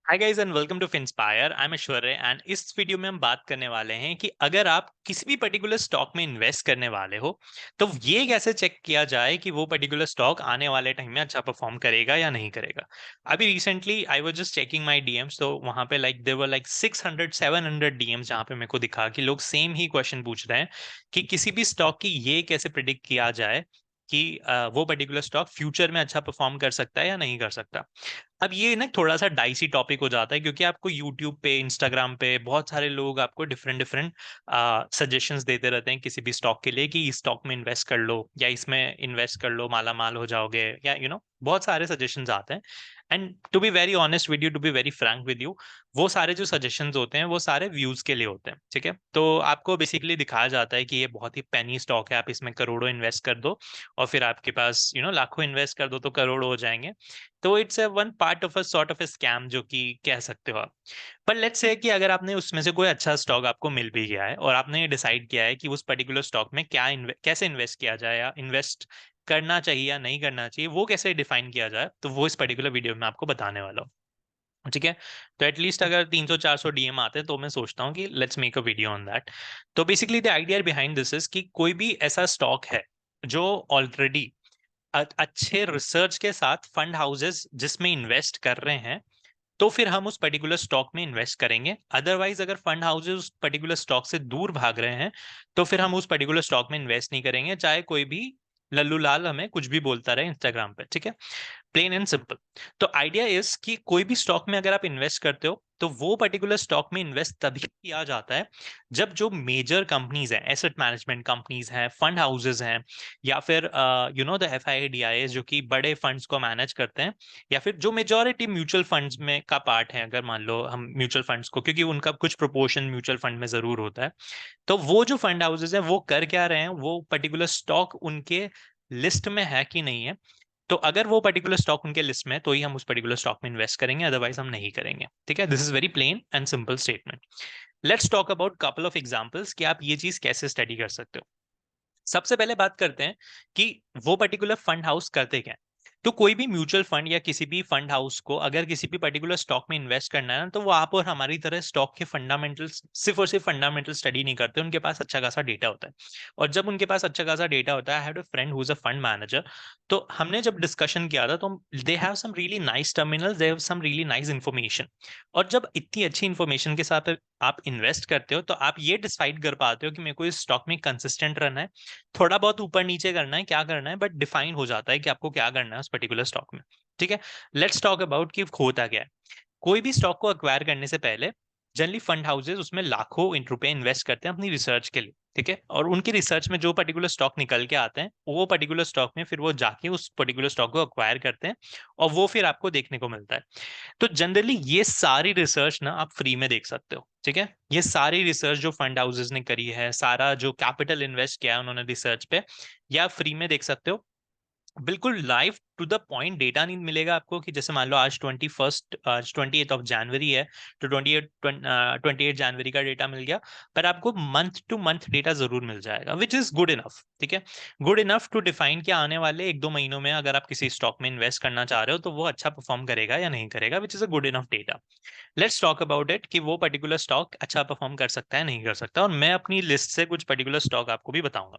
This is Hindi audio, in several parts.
Hi guys and welcome to Finspire. I am Aishwarya and इस वीडियो में हम बात करने वाले हैं कि अगर आप किसी भी पर्टिकुलर स्टॉक में इन्वेस्ट करने वाले हो तो ये कैसे चेक किया जाए कि वो पर्टिकुलर स्टॉक आने वाले टाइम में अच्छा परफॉर्म करेगा या नहीं करेगा। अभी recently I was just checking my DMs, तो वहां पे like there were like 600-700 DMs जहां पे मेरे को दिखा कि लोग सेम ही क्वेश्चन पूछ रहे हैं कि किसी भी स्टॉक की ये कैसे प्रिडिक्ट किया जाए कि वो पर्टिकुलर स्टॉक फ्यूचर में अच्छा परफॉर्म कर सकता है या नहीं कर सकता। अब ये ना थोड़ा सा डाइसी टॉपिक हो जाता है क्योंकि आपको यूट्यूब पे, इंस्टाग्राम पे बहुत सारे लोग आपको डिफरेंट डिफरेंट सजेशंस देते रहते हैं किसी भी स्टॉक के लिए कि इस स्टॉक में इन्वेस्ट कर लो या इसमें इन्वेस्ट कर लो, माला माल हो जाओगे, या बहुत सारे सजेशंस आते हैं। And to be very honest with you, to be very frank with you, वो सारे जो सजेशंस होते हैं वो सारे व्यूज के लिए होते हैं। ठीक है, तो आपको बेसिकली दिखाया जाता है कि ये बहुत ही पेनी स्टॉक है, आप इसमें करोड़ों इन्वेस्ट कर दो और फिर आपके पास लाखों इन्वेस्ट कर दो तो करोड़ हो जाएंगे। तो it's a one part of a sort of a scam जो कि कह सकते हो आप। पर लेट्स से कि अगर आपने उसमें से कोई अच्छा स्टॉक आपको मिल भी गया है और आपने ये डिसाइड किया है कि उस पर्टिकुलर स्टॉक में कैसे इन्वेस्ट किया जाए या इन्वेस्ट करना चाहिए या नहीं करना चाहिए, वो कैसे डिफाइन किया जाए, तो वो इस पर्टिकुलर वीडियो में आपको बताने वाला हूँ। ठीक है, तो एटलीस्ट अगर 300-400 डीएम आते हैं तो मैं सोचता हूँ कि let's make a video on that. तो basically the idea behind this is कि कोई भी ऐसा स्टॉक है जो ऑलरेडी अच्छे रिसर्च के साथ फंड हाउसेस जिसमें इन्वेस्ट कर रहे हैं, तो फिर हम उस पर्टिकुलर स्टॉक में इन्वेस्ट करेंगे। अदरवाइज अगर फंड हाउसेस उस पर्टिकुलर स्टॉक से दूर भाग रहे हैं तो फिर हम उस पर्टिकुलर स्टॉक में इन्वेस्ट नहीं करेंगे, चाहे कोई भी लल्लू लाल हमें कुछ भी बोलता रहे इंस्टाग्राम पे। ठीक है, प्लेन एंड सिंपल। तो आइडिया इज कि कोई भी स्टॉक में अगर आप इन्वेस्ट करते हो तो वो पर्टिकुलर स्टॉक में इन्वेस्ट तभी किया जाता है जब जो मेजर कंपनीज हैं, एसेट मैनेजमेंट कंपनीज हैं, फंड हाउसेज हैं, या फिर द एफआईडीआई जो कि बड़े फंड्स को मैनेज करते हैं, या फिर जो मेजोरिटी म्यूचुअल फंड्स में का पार्ट है। अगर मान लो हम म्यूचुअल फंड्स को, क्योंकि उनका कुछ प्रोपोर्शन म्यूचुअल फंड में जरूर होता है, तो वो जो फंड हाउसेज हैं वो कर क्या रहे हैं, वो पर्टिकुलर स्टॉक उनके लिस्ट में है कि नहीं है। तो अगर वो पर्टिकुलर स्टॉक उनके लिस्ट में है तो ही हम उस पर्टिकुलर स्टॉक में इन्वेस्ट करेंगे, अदरवाइज हम नहीं करेंगे। ठीक है, this is very plain and simple statement. Let's talk about couple of examples कि आप ये चीज कैसे स्टडी कर सकते हो। सबसे पहले बात करते हैं कि वो पर्टिकुलर फंड हाउस करते क्या है। तो कोई भी म्यूचुअल फंड या किसी भी फंड हाउस को अगर किसी भी पर्टिकुलर स्टॉक में इन्वेस्ट करना है ना, तो वो आप और हमारी तरह स्टॉक के फंडामेंटल्स सिर्फ और सिर्फ फंडामेंटल स्टडी नहीं करते, उनके पास अच्छा खासा डेटा होता है। और जब उनके पास अच्छा खासा डेटा होता है, I have a friend who is a fund manager, तो हमने जब डिस्कशन किया था तो they have some really nice terminals, they have some really nice information. और जब इतनी अच्छी इंफॉर्मेशन के साथ आप इन्वेस्ट करते हो तो आप ये डिसाइड कर पाते हो कि मेरे को इस स्टॉक में कंसिस्टेंट रहना है, थोड़ा बहुत ऊपर नीचे करना है, क्या करना है, बट डिफाइन हो जाता है कि आपको क्या करना है उस पर्टिकुलर स्टॉक में। ठीक है, लेट्स टॉक अबाउट कि होता क्या है। कोई भी स्टॉक को अक्वायर करने से पहले जनरली फंड हाउसेज उसमें लाखों रुपए इन्वेस्ट करते हैं अपनी रिसर्च के लिए। ठीक है, और उनकी रिसर्च में जो पर्टिकुलर स्टॉक निकल के आते हैं वो पर्टिकुलर स्टॉक में फिर वो जाके उस पर्टिकुलर स्टॉक को अक्वायर करते हैं और वो फिर आपको देखने को मिलता है। तो जनरली ये सारी रिसर्च ना आप फ्री में देख सकते हो। ठीक है, ये सारी रिसर्च जो फंड हाउसेज ने करी है, सारा जो कैपिटल इन्वेस्ट किया है उन्होंने रिसर्च पे, या फ्री में देख सकते हो। बिल्कुल live to the point data नहीं मिलेगा आपको कि जैसे मान लो आज 28 जनवरी है, तो 28 जनवरी का डेटा मिल गया, पर आपको मंथ टू मंथ डेटा जरूर मिल जाएगा, विच इज गुड इनफ। ठीक है, गुड इनफ टू डिफाइन कि आने वाले 1-2 महीनों में अगर आप किसी स्टॉक में इन्वेस्ट करना चाह रहे हो तो वो अच्छा परफॉर्म करेगा या नहीं करेगा, which is a good enough data. Let's talk about it कि वो पर्टिकुलर स्टॉक अच्छा परफॉर्म कर सकता है नहीं कर सकता, और मैं अपनी लिस्ट से कुछ पर्टिकुलर स्टॉक आपको भी बताऊंगा।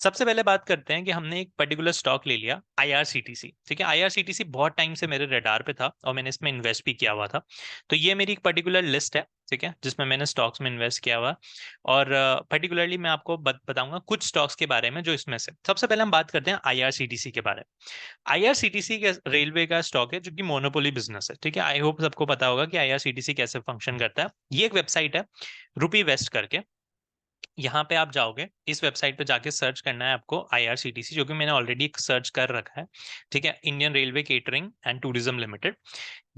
सबसे पहले बात करते हैं कि हमने एक पर्टिकुलर स्टॉक ले लिया आईआरसीटीसी। ठीक है, आईआरसीटीसी बहुत टाइम से मेरे रडार पे था और मैंने इसमें इन्वेस्ट भी किया हुआ था। तो ये मेरी एक पर्टिकुलर लिस्ट है, ठीक है, जिसमें मैंने स्टॉक्स में इन्वेस्ट किया हुआ। और पर्टिकुलरली मैं आपको बताऊंगा कुछ स्टॉक्स के बारे में जो इसमें से। सबसे पहले हम बात करते हैं आईआरसीटीसी के बारे में। आईआरसीटीसी के रेलवे का स्टॉक है जो कि मोनोपोली बिजनेस है। ठीक है, आई होप सबको पता होगा कि आईआरसीटीसी कैसे फंक्शन करता है। ये एक वेबसाइट है रुपी वेस्ट करके, यहाँ पे आप जाओगे, इस वेबसाइट पे जाके सर्च करना है आपको आईआरसीटीसी, जो कि मैंने ऑलरेडी सर्च कर रखा है। ठीक है, Indian railway catering and tourism limited.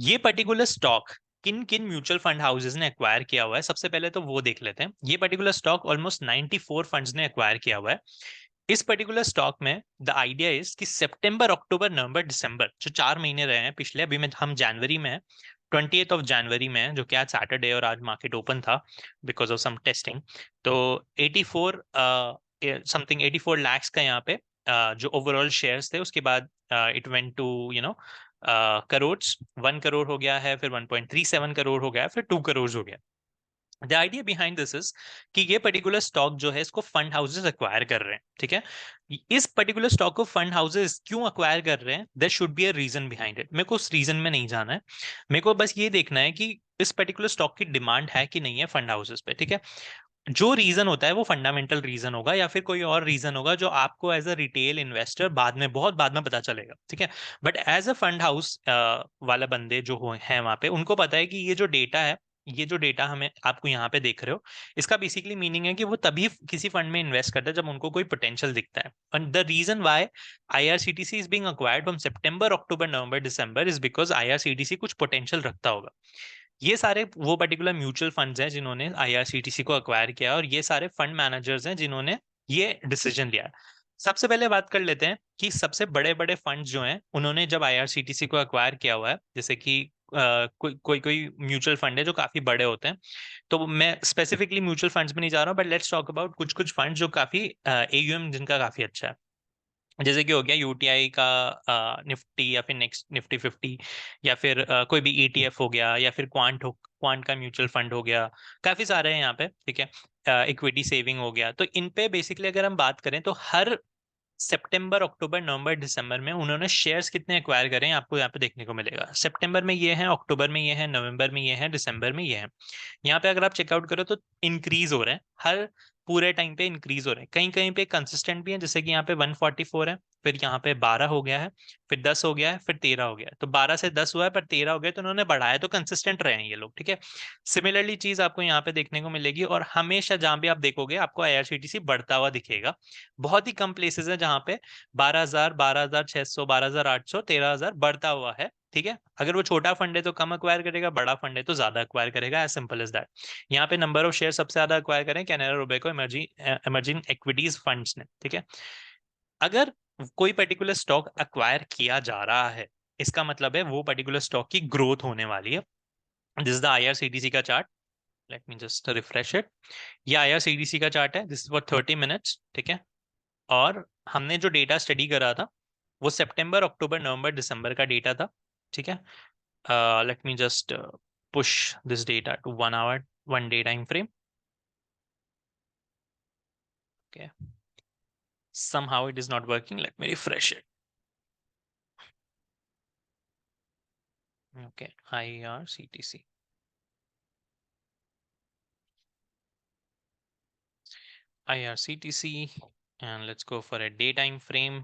ये पर्टिकुलर स्टॉक किन किन म्यूचुअल फंड हाउसेज ने एक्वायर किया हुआ है, सबसे पहले तो वो देख लेते हैं। ये पर्टिकुलर स्टॉक ऑलमोस्ट 94 फंड्स ने एक्वायर किया हुआ है। इस पर्टिकुलर स्टॉक में द आइडिया इज कि सितंबर, अक्टूबर, नवंबर, दिसंबर, जो 4 महीने रहे हैं पिछले, अभी में हम जनवरी में है, 28 जनवरी में है, जो कि आज सैटरडे और आज मार्केट ओपन था बिकॉज ऑफ सम टेस्टिंग। तो 84 समथिंग 84 लाख्स का यहाँ पे जो ओवरऑल शेयर्स थे, उसके बाद it went to crore, 1 crore हो गया है, फिर 1.37 करोड़ हो गया है, फिर 2 करोड़ हो गया। The idea behind this is कि ये पर्टिकुलर स्टॉक जो है इसको फंड हाउसेस एक्वायर कर रहे हैं, ठीक है। इस पर्टिकुलर स्टॉक को फंड हाउसेस क्यों एक्वायर कर रहे हैं, there should be a reason behind it. मेरे को उस रीजन में नहीं जाना है, मेरे को बस ये देखना है कि इस पर्टिकुलर स्टॉक की डिमांड है कि नहीं है फंड हाउसेस पे, ठीक है। जो रीजन होता है वो फंडामेंटल रीजन होगा या फिर कोई और रीजन होगा जो आपको एज अ रिटेल इन्वेस्टर बाद में, बहुत बाद में पता चलेगा, ठीक है। But as a fund house वाला बंदे जो हैं वहां पे, उनको पता है कि ये जो डेटा है, ये जो डेटा हमें आपको यहाँ पे देख रहे हो, इसका बेसिकली मीनिंग है कि वो तभी किसी फंड में इन्वेस्ट करता है जब उनको कोई पोटेंशियल दिखता है। And the reason why IRCTC is being acquired from September, October, November, December is because IRCTC कुछ पोटेंशियल रखता होगा। ये सारे वो पर्टिकुलर म्यूचुअल फंड्स हैं जिन्होंने आईआरसीटीसी को अक्वायर किया, और ये सारे फंड मैनेजर्स हैं जिन्होंने ये डिसीजन लिया। सबसे पहले बात कर लेते हैं कि सबसे बड़े बड़े फंड्स जो हैं उन्होंने जब आईआरसीटीसी को अक्वायर किया हुआ है, जैसे कि कोई कोई कोई म्यूचुअल फंड है जो काफी बड़े होते हैं, तो मैं स्पेसिफिकली म्यूचुअल फंड्स में नहीं जा रहा हूँ, बट लेट्स टॉक अबाउट कुछ कुछ फंड जो काफी एयूएम जिनका काफी अच्छा है। जैसे कि हो गया यूटीआई का निफ्टी, या फिर नेक्स्ट निफ्टी 50, या फिर कोई भी ईटीएफ हो गया, या फिर क्वांट का म्यूचुअल फंड हो गया। काफी सारे हैं यहाँ पे, ठीक है। इक्विटी सेविंग हो गया। तो इन पे बेसिकली अगर हम बात करें तो हर सितंबर, अक्टूबर, नवंबर, दिसंबर में उन्होंने शेयर्स कितने एक्वायर करें आपको यहाँ पे देखने को मिलेगा। सितंबर में ये है, अक्टूबर में ये है, नवंबर में ये है, दिसंबर में ये है। यहाँ पे अगर आप चेकआउट करो तो इंक्रीज हो रहे हैं, हर पूरे टाइम पे इंक्रीज हो रहे हैं। कहीं कहीं पे कंसिस्टेंट भी है, जैसे कि यहाँ पे 144 है, फिर यहाँ पे 12 हो गया है, फिर 10 हो गया है, फिर 13 हो गया है। तो 12 से 10 हुआ है पर 13 हो गया, तो उन्होंने बढ़ाया, तो कंसिस्टेंट रहे हैं ये लोग, ठीक है। सिमिलरली चीज आपको यहाँ पे देखने को मिलेगी, और हमेशा जहां भी आप देखोगे आपको आईआरसीटीसी बढ़ता हुआ दिखेगा। बहुत ही कम प्लेसेस है जहां पे 12,000, 12,600, 12,800, 13,000 बढ़ता हुआ है, ठीक है। अगर वो छोटा फंड है तो कम अक्वायर करेगा, बड़ा फंड है तो ज्यादा अक्वायर करेगा, एज सिंपल एज दैट। यहाँ पे नंबर ऑफ शेयर सबसे ज्यादा अक्वायर करें Canara Robeco emerging equities funds ने, ठीक है। अगर कोई पर्टिकुलर स्टॉक अक्वायर किया जा रहा है, इसका मतलब है वो पर्टिकुलर स्टॉक की ग्रोथ होने वाली है। दिस इज द आईआरसीटीसी का chart, late me just refresh it. ये आईआरसीटीसी का चार्ट है, दिस इज फॉर 30 मिनट्स, ठीक है। और हमने जो डेटा स्टडी करा था वो सितंबर, अक्टूबर, नवंबर, दिसंबर का डेटा था, ठीक है। Let me just push this data to 1 hour, 1 day time frame. Okay, somehow it is not working, let me refresh it. Okay, IRCTC, and let's go for a day time frame.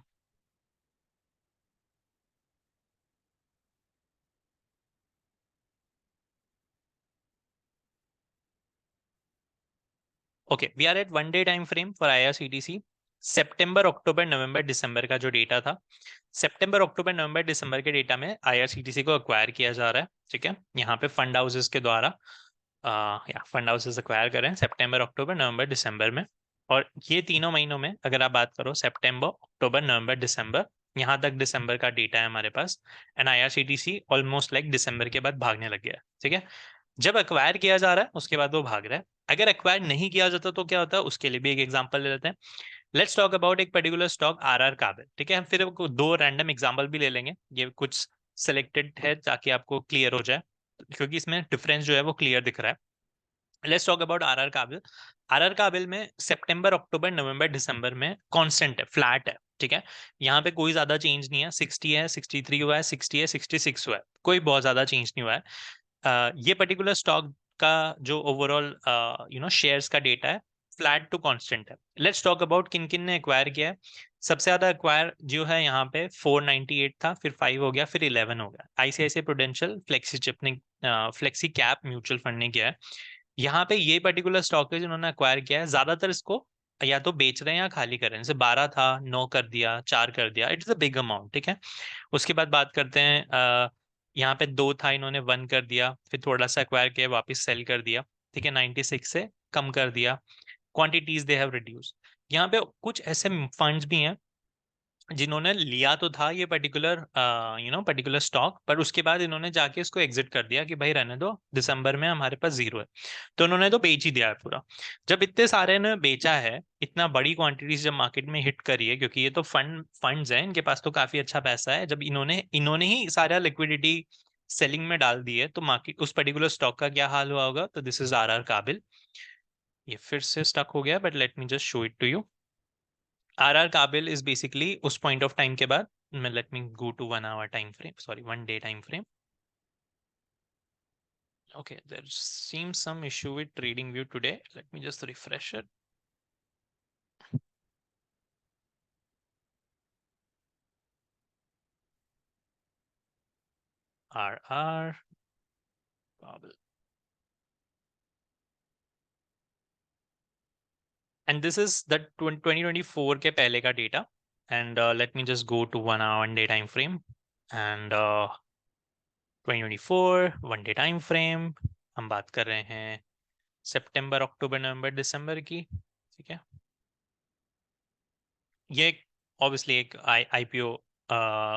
Okay, we are at 1 day time frame for IRCTC. September, October, November, दिसंबर का जो डेटा था, सितंबर, अक्टूबर, नवंबर, दिसंबर के डेटा में आईआरसीटीसी को अक्वायर किया जा रहा है, ठीक है। यहाँ पे फंड हाउसेस के द्वारा या फंड हाउसेस अक्वायर करें सितंबर, अक्टूबर, नवंबर, दिसंबर में। और ये तीनों महीनों में अगर आप बात करो, सितंबर, अक्टूबर, नवंबर, दिसंबर, यहाँ तक दिसंबर का डेटा है हमारे पास, एंड आईआरसीटीसी ऑलमोस्ट लाइक दिसंबर के बाद भागने लग गया है, ठीक है। जब एक्वायर किया जा रहा है उसके बाद वो भाग रहा है। अगर एक्वायर नहीं किया जाता तो क्या होता है, उसके लिए भी एक एग्जांपल ले लेते हैं। लेट्स टॉक अबाउट एक पर्टिकुलर स्टॉक आरआर काबिल, ठीक है। हम फिर दो रैंडम एग्जांपल भी ले लेंगे, ये कुछ सिलेक्टेड है ताकि आपको क्लियर हो जाए, क्योंकि इसमें डिफरेंस जो है वो क्लियर दिख रहा है। लेट्स टॉक अबाउट आरआर काबिल। आरआर काबिल में सितंबर, अक्टूबर, नवंबर, दिसंबर में कांस्टेंट है, फ्लैट है, ठीक है। यहाँ पे कोई ज्यादा चेंज नहीं है, 60 है, 63 हुआ है, 60 है, 66 हुआ है, कोई बहुत ज्यादा चेंज नहीं हुआ है। ये पर्टिकुलर स्टॉक का जो ओवरऑल शेयर्स का डेटा है, फ्लैट टू कांस्टेंट है। लेट्स टॉक अबाउट किन किन ने एक्वायर किया है। सबसे ज्यादा एक्वायर जो है यहाँ पे 498 था, फिर 5 हो गया, फिर 11 हो गया। आईसीआईसीआई प्रूडेंशियल फ्लेक्सी चिप ने, फ्लेक्सी कैप म्यूचुअल फंड ने किया है। यहाँ पे ये पर्टिकुलर स्टॉक है जिन्होंने एक्वायर किया है, ज्यादातर इसको या तो बेच रहे हैं या खाली कर रहे हैं। जैसे 12 था, 9 कर दिया, 4 कर दिया, it is a big amount, ठीक है। उसके बाद बात करते हैं, यहाँ पे 2 था, इन्होंने 1 कर दिया, फिर थोड़ा सा एक्वायर किया, वापस सेल कर दिया, ठीक है। 96 से कम कर दिया, क्वांटिटीज दे हैव रिड्यूस। यहाँ पे कुछ ऐसे फंड्स भी हैं जिन्होंने लिया तो था ये पर्टिकुलर पर्टिकुलर स्टॉक, पर उसके बाद इन्होंने जाके इसको एग्जिट कर दिया कि भाई रहने दो, दिसंबर में हमारे पास जीरो है। तो उन्होंने तो बेच ही दिया है पूरा। जब इतने सारे ने बेचा है, इतना बड़ी क्वांटिटीज जब मार्केट में हिट करी है, क्योंकि ये तो फंड्स हैं, इनके पास तो काफी अच्छा पैसा है, जब इन्होंने इन्होंने ही सारा लिक्विडिटी सेलिंग में डाल दी है, तो मार्केट उस पर्टिकुलर स्टॉक का क्या हाल हुआ होगा। तो दिस इज आर काबिल। ये फिर से स्टक हो गया, but let me just show it to you. आर काबिल इज बेसिकली उस पॉइंट ऑफ टाइम के बाद, मैं let me go to 1 hour time frame, sorry 1 day time frame. Okay, there seems some issue with trading view today. Let me just refresh it. RR Kabil. And this is the 2024 के पहले का data. And let me just go to 1 hour 1 day time frame. And 2024 1 day time frame. हम बात कर रहे हैं सितंबर, अक्टूबर, नवंबर, दिसंबर की। ठीक है, ये ऑब्वियसली एक आईपीओ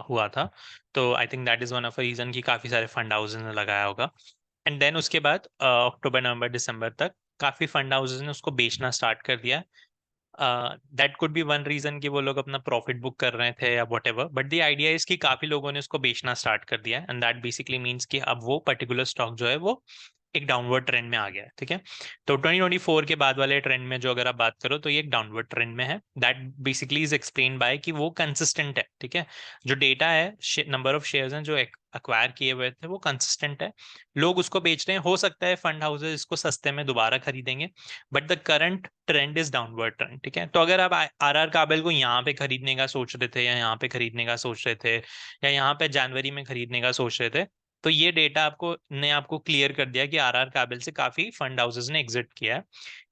हुआ था, तो I think that is one of the reason कि काफी सारे फंड हाउसेस ने लगाया होगा। एंड देन उसके बाद अक्टूबर, नवंबर, दिसंबर तक काफी फंड हाउसेस ने उसको बेचना स्टार्ट कर दिया। That could be one reason कि वो लोग अपना प्रॉफिट बुक कर रहे थे या what ever, but the idea is कि काफी लोगों ने उसको बेचना स्टार्ट कर दिया, एंड दैट बेसिकली मीन्स कि अब वो पर्टिकुलर स्टॉक जो है वो एक डाउनवर्ड ट्रेंड में आ गया है। ठीक है, तो 2024 के बाद वाले ट्रेंड में जो अगर आप बात करो तो ये एक डाउनवर्ड ट्रेंड में है। That basically is explain by कि वो कंसिस्टेंट है। ठीक है, जो डेटा है, नंबर ऑफ शेयर्स हैं जो अक्वायर किए हुए थे, वो कंसिस्टेंट है। लोग उसको बेच रहे हैं, हो सकता है फंड हाउसेस इसको सस्ते में दोबारा खरीदेंगे, but the current trend is downward trend. ठीक है, तो अगर आप आर काबिल को यहाँ पे खरीदने का सोच रहे थे, या यहाँ पे खरीदने का सोच रहे थे, या यहाँ पे जनवरी में खरीदने का सोच रहे थे, तो ये डेटा आपको क्लियर कर दिया कि आर काबिल से काफी फंड हाउसेस ने एग्जिट किया है।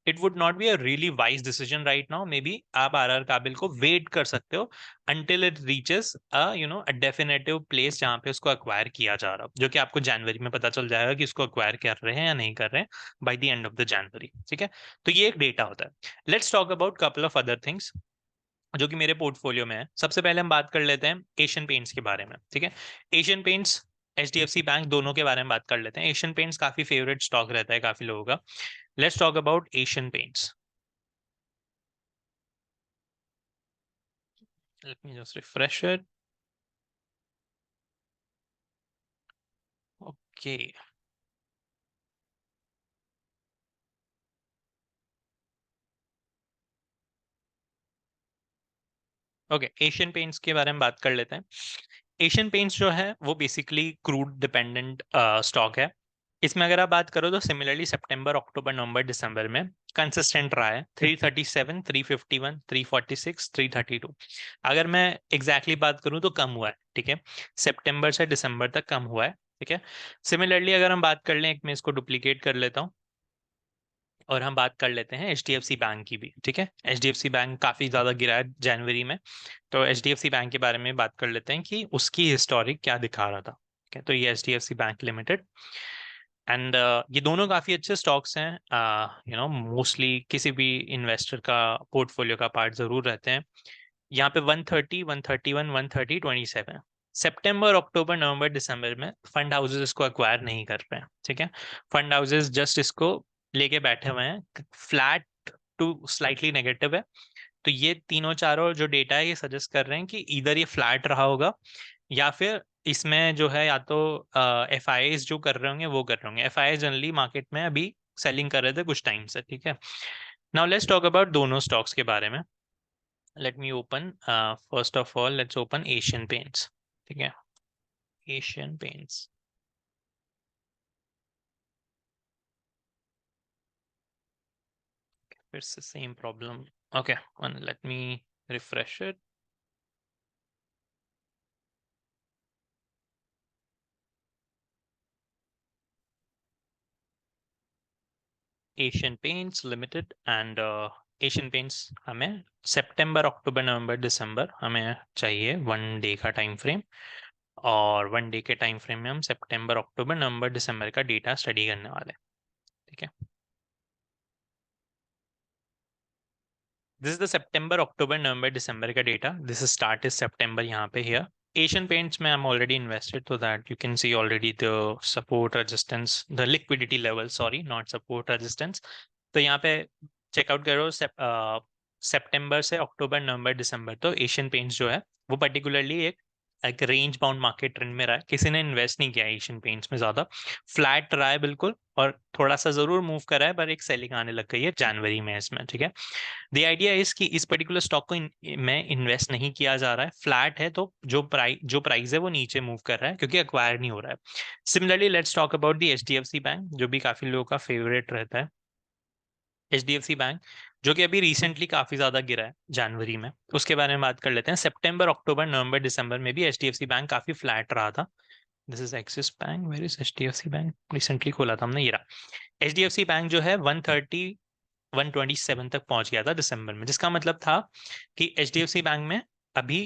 It would not be a really wise decision right now. May be आप आर काबिल को वेट कर सकते हो until it reaches a definitive place जहां पे उसको अक्वायर किया जा रहा हो, जो कि आपको जनवरी में पता चल जाएगा कि उसको अक्वायर कर रहे हैं या नहीं कर रहे हैं by the end of the January. ठीक है, तो ये एक डेटा होता है। Let's talk about couple of other things जो कि मेरे पोर्टफोलियो में है। सबसे पहले हम बात कर लेते हैं एशियन पेंट्स के बारे में। ठीक है, एशियन पेंट्स, एचडीएफसी बैंक, दोनों के बारे में बात कर लेते हैं। एशियन पेंट्स काफी फेवरेट स्टॉक रहता है काफी लोगों का। Let's talk about Asian paints. Late me just refresh it. Okay, okay, Asian paints के बारे में बात कर लेते हैं। एशियन पेंट्स जो है वो बेसिकली क्रूड डिपेंडेंट स्टॉक है। इसमें अगर आप बात करो तो सिमिलरली सितंबर, अक्टूबर, नवंबर, दिसंबर में कंसिस्टेंट रहा है। 337, 351, 346, 332। अगर मैं एग्जैक्टली बात करूं तो कम हुआ है। ठीक है, सितंबर से दिसंबर तक कम हुआ है। ठीक है, सिमिलरली अगर हम बात कर लें, एक मैं इसको डुप्लीकेट कर लेता हूँ और हम बात कर लेते हैं एचडीएफसी बैंक की भी। ठीक है, एचडीएफसी बैंक काफी ज्यादा गिरा है जनवरी में, तो एचडीएफसी बैंक के बारे में बात कर लेते हैं कि उसकी हिस्टोरिक क्या दिखा रहा था। ठीक है, तो ये एचडीएफसी बैंक लिमिटेड एंड ये दोनों काफी अच्छे स्टॉक्स हैं। मोस्टली किसी भी इन्वेस्टर का पोर्टफोलियो का पार्ट जरूर रहते हैं। यहाँ पे 130, 131, 130, 27 सितंबर, अक्टूबर, नवंबर, दिसंबर में फंड हाउसेस इसको अक्वायर नहीं कर रहे हैं। ठीक है, फंड हाउसेस जस्ट इसको लेके बैठे हुए हैं, फ्लैट टू स्लाइटली नेगेटिव है। तो ये तीनों चारों जो डेटा है ये सजेस्ट कर रहे हैं कि इधर ये फ्लैट रहा होगा, या फिर इसमें जो है या तो एफ आई जो कर रहे होंगे वो कर रहे होंगे। एफ आई जनरली मार्केट में अभी सेलिंग कर रहे थे कुछ टाइम से। ठीक है, नाउ लेट्स टॉक अबाउट दोनों स्टॉक्स के बारे में। Let me open, first of all let's open Asian paints. ठीक है, एशियन पेंट्स, फिर से same problem. Okay, one let me refresh it. Asian paints limited and Asian paints हमें सितंबर, अक्टूबर, नवंबर, दिसंबर हमें चाहिए 1 डे का टाइम फ्रेम, और 1 डे के टाइम फ्रेम में हम सितंबर, अक्टूबर, नवंबर, दिसंबर का डेटा स्टडी करने वाले हैं। ठीक है, this is the September October November दिसंबर का डेटा. दिस स्टार्ट इज सितंबर यहाँ पे हियर. एशियन पेंट्स में I am already invested, so that you can see already the support resistance, the liquidity level, sorry, not support resistance. तो यहाँ पे चेकआउट करो सितंबर से अक्टूबर नवंबर दिसंबर. तो एशियन पेंट्स जो है वो पर्टिकुलरली एक रेंज बाउंड मार्केट ट्रेंड में रहा है. किसी ने इन्वेस्ट नहीं किया एशियन पेंट्स में ज्यादा. फ्लैट रहा है बिल्कुल, और थोड़ा सा जरूर मूव करा है, पर एक सेलिंग आने लग गई है जनवरी में इसमें. ठीक है, द आइडिया इज कि इस पर्टिकुलर स्टॉक को में इन्वेस्ट नहीं किया जा रहा है. फ्लैट है, तो जो प्राइस है वो नीचे मूव कर रहा है क्योंकि एक्वायर नहीं हो रहा है. Similarly let's talk about the HDFC bank, जो भी काफी लोगों का फेवरेट रहता है. HDFC बैंक जो कि अभी रिसेंटली काफी ज्यादा गिरा है जनवरी में, उसके बारे में बात कर लेते हैं. सितंबर अक्टूबर नवंबर दिसंबर में भी HDFC बैंक काफी फ्लैट रहा था. This is Axis bank. Where is HDFC bank? Recently खोला था हमने, ये रहा. HDFC बैंक जो है 130 127 तक पहुंच गया था दिसंबर में, जिसका मतलब था कि HDFC बैंक में अभी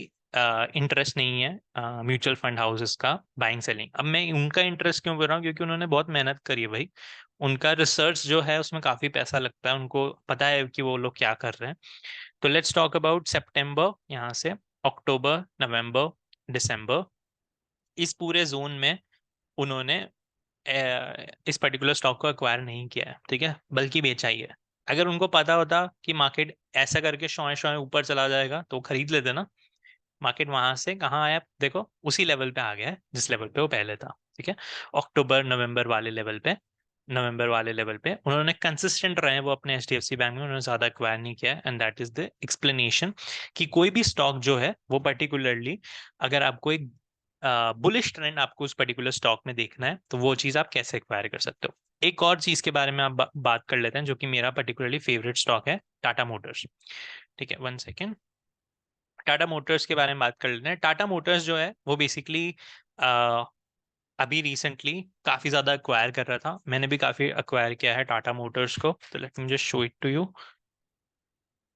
इंटरेस्ट नहीं है म्यूचुअल फंड हाउसेस का बाइंग सेलिंग. अब मैं उनका इंटरेस्ट क्यों कर रहा हूँ? क्योंकि उन्होंने बहुत मेहनत करी है भाई. उनका रिसर्च जो है उसमें काफी पैसा लगता है, उनको पता है कि वो लोग क्या कर रहे हैं. तो लेट्स टॉक अबाउट सितंबर, यहाँ से अक्टूबर नवंबर दिसंबर, इस पूरे जोन में उन्होंने इस पर्टिकुलर स्टॉक को एक्वायर नहीं किया है. ठीक है, बल्कि बेचा ही है. अगर उनको पता होता कि मार्केट ऐसा करके शौय शौय ऊपर चला जाएगा तो खरीद लेते ना. मार्केट वहां से कहाँ आया देखो, उसी लेवल पे आ गया है जिस लेवल पे वो पहले था. ठीक है, अक्टूबर नवंबर वाले लेवल पे उन्होंने कंसिस्टेंट रहे हैं वो अपने HDFC बैंक में. उन्होंने ज्यादा एक्वायर नहीं किया है, and that is the explanation कि कोई भी स्टॉक जो है वो पर्टिकुलरली, अगर आपको एक बुलिश ट्रेंड आपको उस पर्टिकुलर स्टॉक में देखना है तो वो चीज आप कैसे एक्वायर कर सकते हो. एक और चीज के बारे में आप बात कर लेते हैं जो कि मेरा पर्टिकुलरली फेवरेट स्टॉक है, टाटा मोटर्स. ठीक है, 1 सेकेंड. टाटा मोटर्स के बारे में बात कर लेते हैं. टाटा मोटर्स जो है वो बेसिकली अभी रिसेंटली काफी ज्यादा एक्वायर कर रहा था. मैंने भी काफी एक्वायर किया है टाटा मोटर्स को. तो let me just show it to you.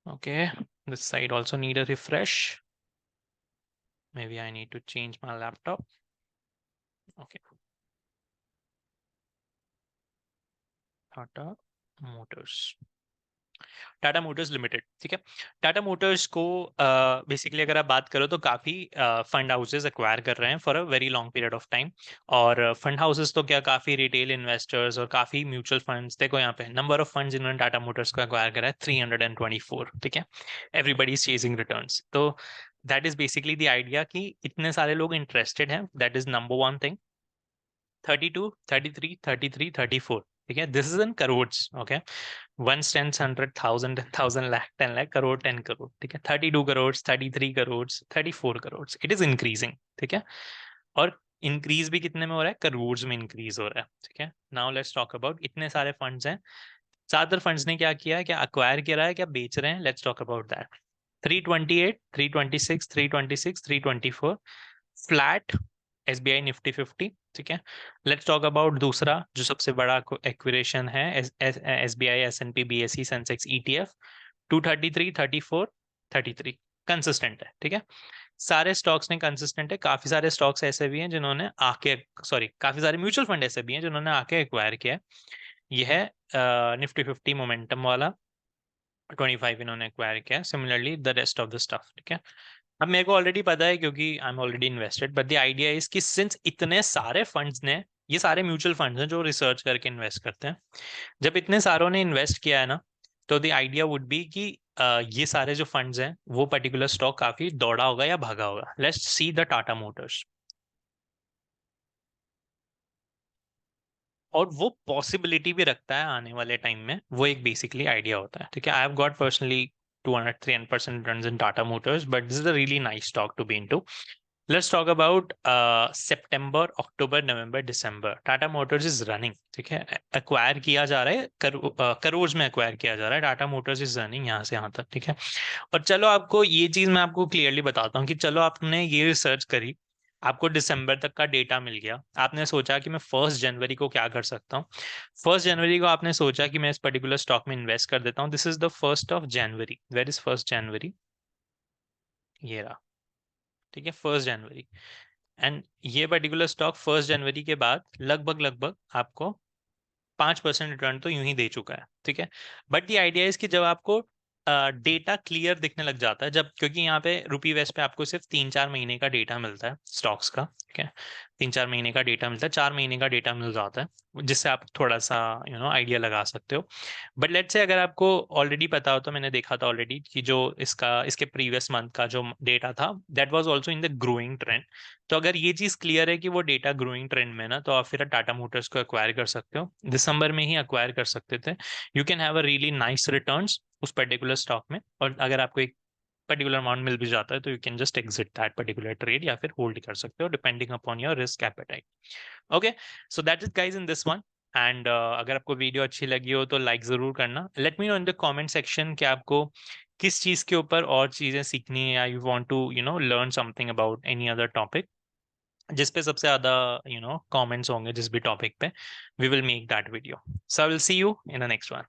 Okay, this side also need a refresh. Maybe I need to change my laptop. Okay. Tata motors, Tata motors limited. ठीक है, टाटा मोटर्स को बेसिकली अगर आप बात करो तो काफी फंड हाउसेस एक्वायर कर रहे हैं for a very long period of time. और फंड हाउसेस तो क्या, काफी रिटेल इन्वेस्टर्स और काफी म्यूचुअल फंड्स. देखो यहाँ पे नंबर ऑफ फंड्स जिन्होंने टाटा मोटर्स को एक्वायर करा है 324. ठीक है, एवरीबडी इज चेजिंग रिटर्न्स. तो that is basically the idea कि इतने सारे लोग इंटरेस्टेड हैं. That is number one thing. 32 33 33 34. ठीक है, this is in crores. Okay, 1 10 100 1000 1000 lakh 10 lakh crore 10 crore. ठीक है, 32 crore 33 crore 34 crore. It is increasing. ठीक है, और इंक्रीज भी कितने में हो रहा है? करोड़ में इंक्रीज हो रहा है. ठीक है, नाउ लेट्स टॉक अबाउट इतने सारे फंड्स हैं. ज्यादातर फंड्स ने क्या किया है, क्या अक्वायर किया है, क्या बेच रहे हैं? Let's talk about that. 328 326 326 324 flat SBI Nifty 50. ठीक है, लेट्स टॉक अबाउट दूसरा जो सबसे बड़ा एक्विरेशन है, SBI S&P BSE Sensex ETF 233 34 33. Consistent है. ठीक है, सारे स्टॉक्स ने कंसिस्टेंट है. काफी सारे स्टॉक्स ऐसे भी हैं जिन्होंने आके, सॉरी, काफी सारे म्यूचुअल फंड ऐसे भी हैं जिन्होंने आके एक्वायर किया है. यह है निफ्टी 50 मोमेंटम वाला 25 इन्होंने एक्वायर किया है. Similarly the rest of the stuff. ठीक है, अब मेरे को ऑलरेडी पता है क्योंकि I am already invested, but the idea is कि सिंस इतने सारे फंड्स ने, ये सारे म्यूचुअल फंड्स हैं जो रिसर्च करके इन्वेस्ट करते हैं, जब इतने सारों ने इन्वेस्ट किया है ना, तो द आइडिया वुड बी कि ये सारे जो फंड्स हैं वो पर्टिकुलर स्टॉक काफी दौड़ा होगा या भागा होगा. Let's see the Tata Motors. और वो पॉसिबिलिटी भी रखता है आने वाले टाइम में, वो एक बेसिकली आइडिया होता है. ठीक है, I have got personally 200-300% returns in Tata Motors, but this is a really nice stock to be into. Let's talk about September, October, November, December. Tata Motors is running. ठीक है, एक्वायर किया जा रहा है, करोड़ में एक्वायर किया जा रहा है. टाटा मोटर्स इज रनिंग यहाँ से यहाँ तक. ठीक है, और चलो आपको ये चीज मैं आपको क्लियरली बताता हूँ कि चलो आपने ये रिसर्च करी, आपको दिसंबर तक का डेटा मिल गया. आपने सोचा कि मैं 1 जनवरी को क्या कर सकता हूँ. 1 जनवरी को आपने सोचा कि मैं इस पर्टिकुलर स्टॉक में इन्वेस्ट कर देता हूँ. This is the 1 January. Where is 1 January? ये रहा. ठीक है, 1 जनवरी. एंड ये पर्टिकुलर स्टॉक 1 जनवरी के बाद लगभग लगभग आपको 5% रिटर्न तो यूं ही दे चुका है. ठीक है, बट द आइडिया इज कि जब आपको डेटा क्लियर दिखने लग जाता है जब, क्योंकि यहाँ पे रुपी वेस्ट पे आपको सिर्फ 3-4 महीने का डेटा मिलता है स्टॉक्स का, ठीक है। 3-4 महीने का डेटा मिलता है, 4 महीने का डेटा मिल जाता है, जिससे आप थोड़ा सा आइडिया लगा सकते हो। बट लेट्स से अगर आपको ऑलरेडी पता हो, तो मैंने देखा था ऑलरेडी कि जो इसके प्रीवियस मंथ का जो डेटा था, that was also in the growing trend. तो अगर ये चीज क्लियर है कि वो डेटा ग्रोइंग ट्रेंड में ना, तो आप फिर टाटा मोटर्स को एक्वायर कर सकते हो। दिसंबर में ही एक्वायर कर सकते थे। You can have a really nice returns उस पर्टिकुलर स्टॉक में। और अगर आपको एक पर्टिकुलर अमाउंट मिल भी जाता है, तो you can just exit that particular trade, या फिर होल्ड कर सकते हो depending upon your risk appetite. Okay, so that is guys in this one. And अगर आपको वीडियो अच्छी लगी हो तो लाइक जरूर करना। Let me know in the comment section कि आपको किस चीज के ऊपर और चीजें सीखनी है, या you want to learn something about any other topic, जिस पे सबसे ज्यादा कमेंट्स होंगे जिस भी टॉपिक पे, we will make that video. So I will see you in the next one.